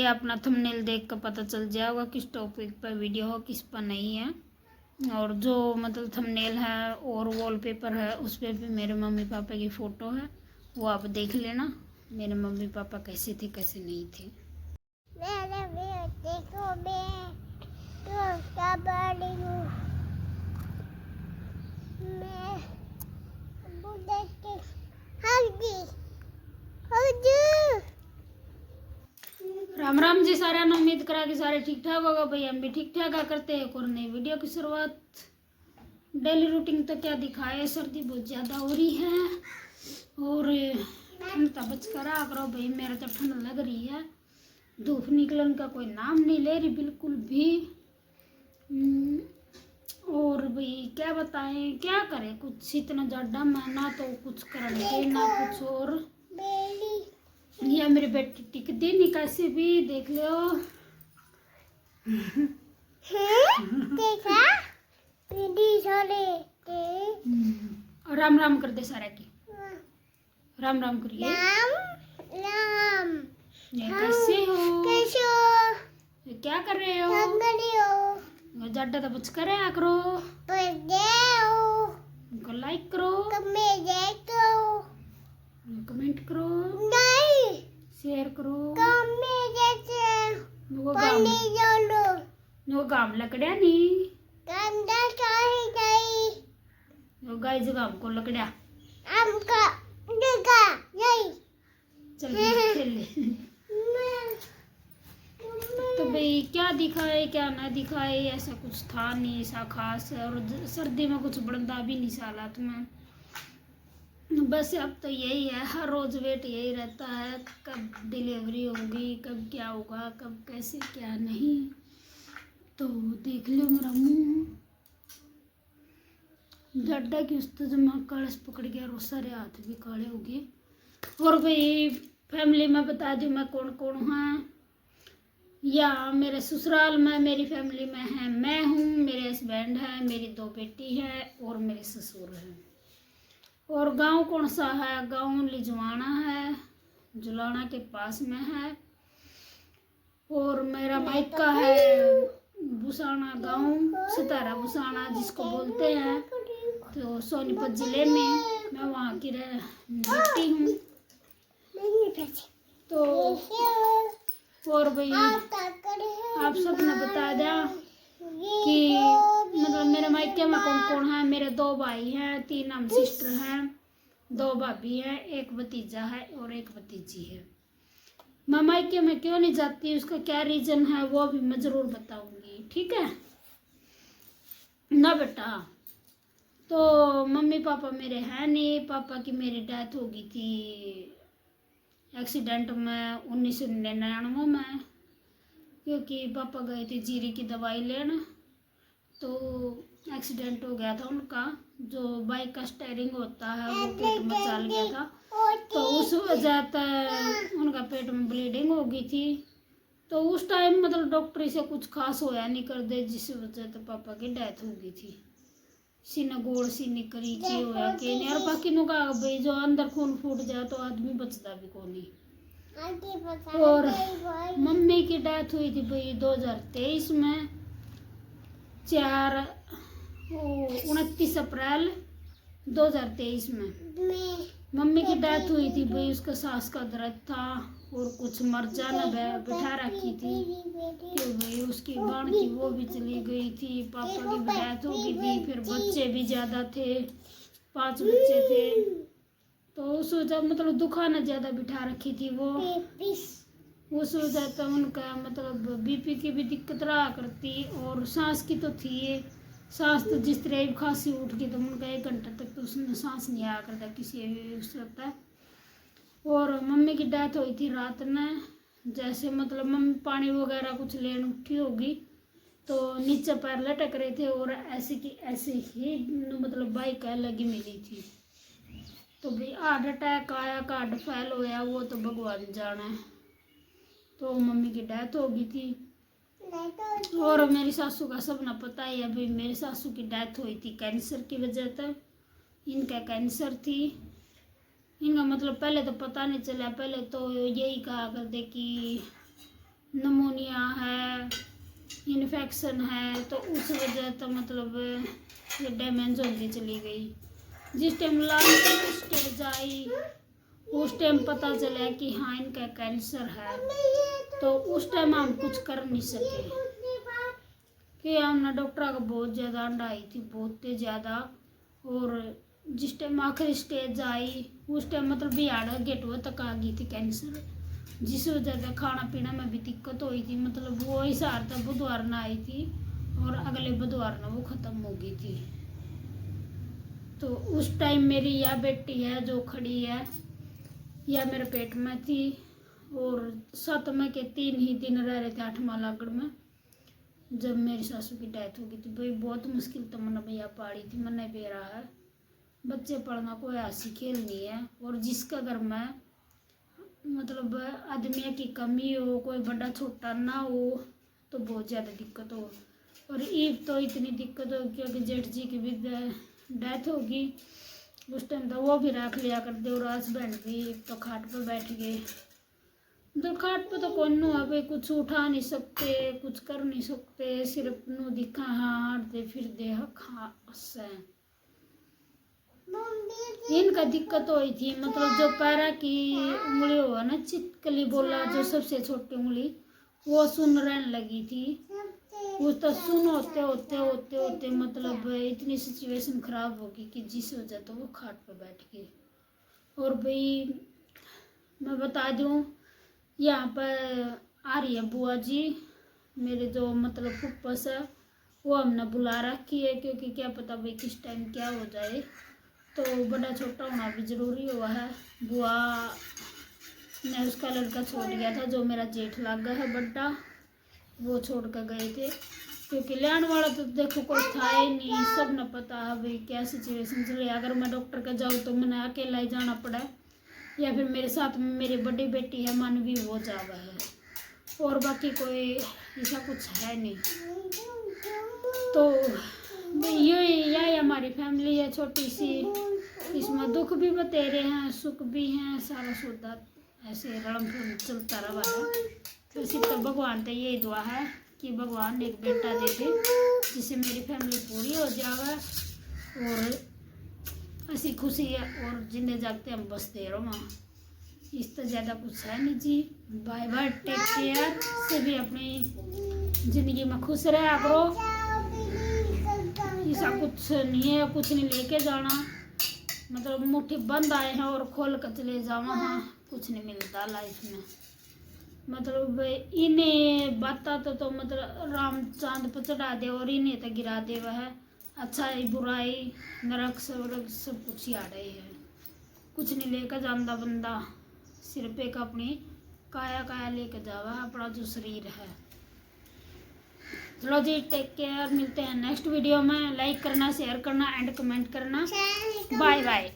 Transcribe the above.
ये अपना थंबनेल देख कर पता चल जाएगा किस टॉपिक पर वीडियो हो, किस पर नहीं है। और जो मतलब थंबनेल है और वॉलपेपर है उस पर भी मेरे मम्मी पापा की फ़ोटो है, वो आप देख लेना मेरे मम्मी पापा कैसे थे कैसे नहीं थे। राम राम जी सारे, उम्मीद करा कि सारे ठीक ठाक होगा। भाई हम भी ठीक ठाक करते हैं और नई वीडियो की शुरुआत। डेली रूटीन तो क्या दिखाए, सर्दी बहुत ज़्यादा हो रही है और ठंड तो बच कर आ करो भाई, मेरा तो ठंड लग रही है। धूप निकलने का कोई नाम नहीं ले रही बिल्कुल भी। और भाई क्या बताएं, क्या करें, कुछ इतना ज़्यादा मैं ना तो कुछ करने ना कुछ और। ये मेरे बेटी टिक दी नहीं कैसे भी देख लो। देखा राम राम कर दे सारा की, राम राम करिए। राम ये कैसे हो, कैसे हो, ये क्या कर रहे हो, जड्डा तो बच कर करो, उनको लाइक करो, कमेंट करो, शेयर करो, वो गाम लकड़िया नहीं वो गाय जगाम को लकड़िया चल खेल ले। तो भाई क्या दिखाए क्या ना दिखाए, ऐसा कुछ था नहीं ऐसा खास। और सर्दी में कुछ बढ़ता भी नहीं सालात में। बस अब तो यही है, हर रोज वेट यही रहता है, कब डिलीवरी होगी, कब क्या होगा, कब कैसे क्या नहीं। तो देख लो मेरा मुंह जड्डा की उस तो जमा कलश पकड़ गया और सारे हाथ भी काले हो गए। और भाई फैमिली में बता दूं मैं कौन कौन है। या मेरे ससुराल में मेरी फैमिली में है, मैं हूँ, मेरे हस्बैंड है, मेरी 2 बेटी है और मेरे ससुर हैं। और गांव कौन सा है, गांव लिजवाना है, जुलाना के पास में है। और मेरा मायका है बुसाना गांव, सितारा बुसाना जिसको बोलते हैं, तो सोनीपत जिले में। मैं वहाँ की बेटी हूँ। तो और भाई आप सब ने बता दिया कि मतलब मेरे मायके में कौन कौन है। मेरे 2 भाई हैं, 3 हम सिस्टर हैं, 2 भाभी हैं, 1 भतीजा है और 1 भतीजी है। मैं मायके में क्यों नहीं जाती, उसका क्या रीजन है वो भी मैं जरूर बताऊंगी, ठीक है ना बेटा। तो मम्मी पापा मेरे हैं नहीं, पापा की मेरी डेथ हो गई थी एक्सीडेंट में 1999 में, क्योंकि पापा गए थे जीरी की दवाई लेना, तो एक्सीडेंट हो गया था उनका। जो बाइक का स्टेयरिंग होता है वो पेट में चल गया था, तो उस वजह से उनका पेट में ब्लीडिंग हो गई थी। तो उस टाइम मतलब डॉक्टर से कुछ खास होया नहीं कर दे, जिस वजह से पापा की डेथ हो गई थी। सीना गोड़ सी निकली की होया कि नहीं। और बाकी नु का भाई जो अंदर खून फूट जाए तो आदमी बचता भी को नहीं। और मम्मी की डेथ हुई थी भाई 2023 में 29 अप्रैल 2023 में मम्मी की डेथ हुई थी भाई। उसका सांस का दर्द था और कुछ मर जाना बिठा रखी थी कि भाई उसकी बाण की वो भी चली गई थी। पापा की भी डेथ हो गई थी, फिर बच्चे भी ज़्यादा थे, 5 बच्चे थे, तो उस वजह मतलब दुखाना ज़्यादा बिठा रखी थी वो। उस वजह तो उनका मतलब बीपी की भी दिक्कत रहा करती और सांस की तो थी। सांस तो जिस तरह खांसी उठ गई तो उनका 1 घंटा तक तो उसमें सांस नहीं आया करता किसी भी सकता। और मम्मी की डेथ हुई थी रात में, जैसे मतलब मम्मी पानी वगैरह कुछ लेने उठी होगी तो नीचे पैर लटक रहे थे और ऐसे की ऐसे ही मतलब बाइक लगी मिली थी। तो भाई हार्ट अटैक आया, कार्ड फेल होया, वो तो भगवान जाना है। तो मम्मी की डेथ हो गई थी। और मेरी सासू का सबना पता ही है भाई, मेरी सासू की डेथ हुई थी कैंसर की वजह से। इनका कैंसर थी, इनका मतलब पहले तो पता नहीं चला, पहले तो यही कहा करते कि नमोनिया है, इन्फेक्शन है, तो उस वजह तो मतलब ये डैमेज होती चली गई। जिस टाइम लास्ट स्टेज आई उस टाइम पता चला कि हाँ इनका कैंसर है, तो उस टाइम हम कुछ कर नहीं सके कि हमने डॉक्टर का बहुत ज़्यादा अंडा आई थी, बहुत ज़्यादा। और जिस टाइम आखिरी स्टेज आई उस टाइम मतलब बिहाड़ गेटवा तक आ गई थी कैंसर, जिस वजह से खाना पीना में भी दिक्कत हुई थी। मतलब वो हिसार तक बुधवार न आई थी और अगले बुधवार न वो ख़त्म हो गई थी। तो उस टाइम मेरी यह बेटी है जो खड़ी है, यह मेरे पेट में थी और 7वें के 3 ही दिन रह रहे थे 8वां लागड़ में, जब मेरी सासू की डेथ हो गई थी। भाई बहुत मुश्किल तो मैंने भैया पाड़ी थी, मैंने भी रहा है। बच्चे पढ़ना कोई हंसी खेल नहीं है, और जिसका घर में मतलब आदमी की कमी हो, कोई बड़ा छोटा ना हो, तो बहुत ज़्यादा दिक्कत हो। और ईब तो इतनी दिक्कत हो क्योंकि जेठ जी की भी डेथ होगी, उस टाइम तो वो भी रख लिया करते और हस्बैंड भी तो खाट पर बैठ गए। तो खाट पर तो कौन नो है भाई, कुछ उठा नहीं सकते, कुछ कर नहीं सकते, सिर्फ नो दिखा हाँ हटते फिर दे खा से। इनका दिक्कत हुई थी, मतलब जो पैरा की उंगली हुआ ना, चितकली बोला जो सबसे छोटी उंगली, वो सुन रहने लगी थी। वो तो सुन होते होते होते होते मतलब इतनी सिचुएशन खराब होगी कि जिस वजह तो वो खाट पर बैठ गई। और भाई मैं बता दूं, यहाँ पर आ रही है बुआ जी, मेरे जो मतलब फुफ्फस है, वो हमने बुला रखी है, क्योंकि क्या पता भाई किस टाइम क्या हो जाए, तो बड़ा छोटा होना भी ज़रूरी हुआ है। बुआ ने उसका लड़का छोड़ गया था, जो मेरा जेठ लगा है बड्डा, वो छोड़ कर गए थे, क्योंकि लेने वाला तो देखो कोई था ही नहीं। सब न पता है भाई क्या सिचुएशन चल रही है। अगर मैं डॉक्टर का जाऊँ तो मैंने अकेला ही जाना पड़ा, या फिर मेरे साथ में मेरी बड़ी बेटी है मानवी, वो जावा है, और बाकी कोई ऐसा कुछ है नहीं। तो यही हमारी फैमिली है छोटी सी, इसमें दुख भी बतेरे हैं, सुख भी हैं, सारा सौदा ऐसे रड़म चलता रहा है। तो सिर्फ तो भगवान से यही दुआ है कि भगवान एक बेटा दे दे जिससे मेरी फैमिली पूरी हो जाए, और ऐसी खुशी है, और जिन्हें जागते हम बसते रहो। इस तो ज़्यादा कुछ है नहीं जी। बाय बाय, टेक केयर, से भी अपनी ज़िंदगी में खुश रहा करो। ऐसा कुछ नहीं है, कुछ नहीं लेके जाना, मतलब मुट्ठी बंद आए हैं और खोल कर चले जावा, हाँ कुछ नहीं मिलता लाइफ में। मतलब इन्हें बाता तो मतलब राम चांद पर चढ़ा दे और इन्हें तो गिरा दे, वह अच्छाई बुराई नरक सब कुछ ही आ रही है। कुछ नहीं लेकर जाता बंदा, सिर्फ एक अपनी काया लेकर जावा, अपना जो शरीर है। चलो जी, टेक केयर, मिलते हैं नेक्स्ट वीडियो में। लाइक करना, शेयर करना एंड कमेंट करना। Bye bye.